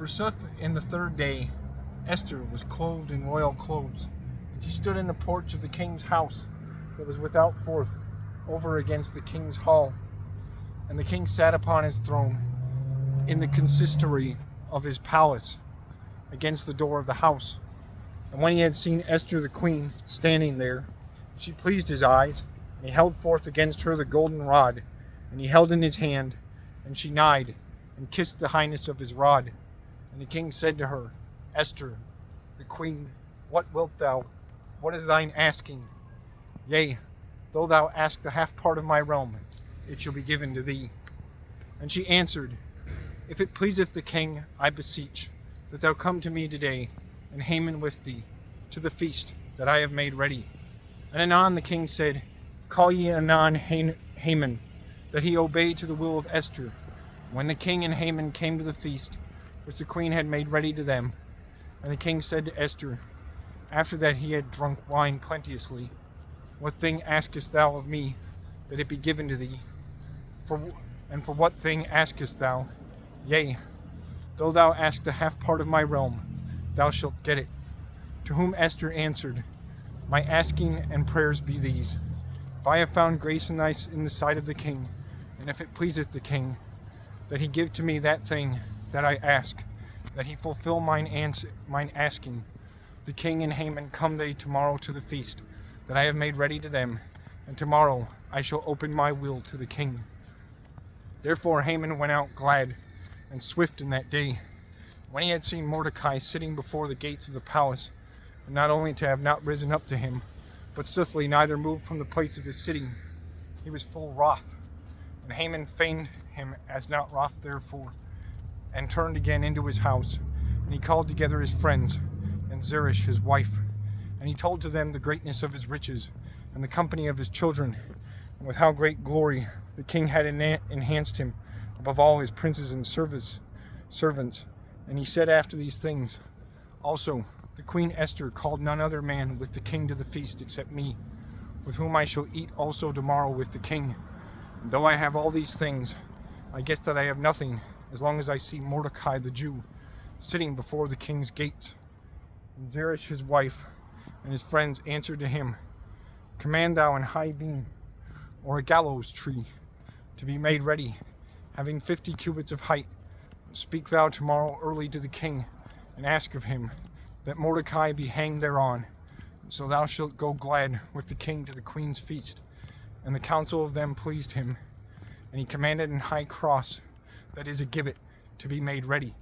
Forsooth, in the third day, Esther was clothed in royal clothes, and she stood in the porch of the king's house that was without forth, over against the king's hall. And the king sat upon his throne in the consistory of his palace, against the door of the house. And when he had seen Esther the queen standing there, she pleased his eyes, and he held forth against her the golden rod, and he held in his hand, and she nighed, and kissed the highness of his rod. And the king said to her, Esther, the queen, what wilt thou? What is thine asking? Yea, though thou ask the half part of my realm, it shall be given to thee. And she answered, If it pleaseth the king, I beseech that thou come to me today, and Haman with thee, to the feast that I have made ready. And anon the king said, Call ye anon Haman, that he obey to the will of Esther. When the king and Haman came to the feast, which the queen had made ready to them, and the king said to Esther, after that he had drunk wine plenteously, What thing askest thou of me, that it be given to thee? And for what thing askest thou? Yea, though thou ask the half part of my realm, thou shalt get it. To whom Esther answered, My asking and prayers be these. If I have found grace in the sight of the king, and if it pleaseth the king, that he give to me that thing that I ask, that he fulfill mine asking. The king and Haman come they tomorrow to the feast that I have made ready to them, and tomorrow I shall open my will to the king. Therefore Haman went out glad and swift in that day, when he had seen Mordecai sitting before the gates of the palace, and not only to have not risen up to him, but soothly neither moved from the place of his sitting, he was full wroth. And Haman feigned him as not wroth therefore, and turned again into his house. And he called together his friends, and Zeresh his wife, and he told to them the greatness of his riches, and the company of his children, and with how great glory the king had enhanced him above all his princes and servants. And he said after these things, Also the queen Esther called none other man with the king to the feast except me, with whom I shall eat also tomorrow with the king. And though I have all these things, I guess that I have nothing, as long as I see Mordecai the Jew sitting before the king's gates. And Zeresh his wife and his friends answered to him, Command thou an high beam, or a gallows tree, to be made ready, having 50 cubits of height. Speak thou tomorrow early to the king, and ask of him that Mordecai be hanged thereon. So thou shalt go glad with the king to the queen's feast. And the counsel of them pleased him, and he commanded an high cross, that is a gibbet, to be made ready.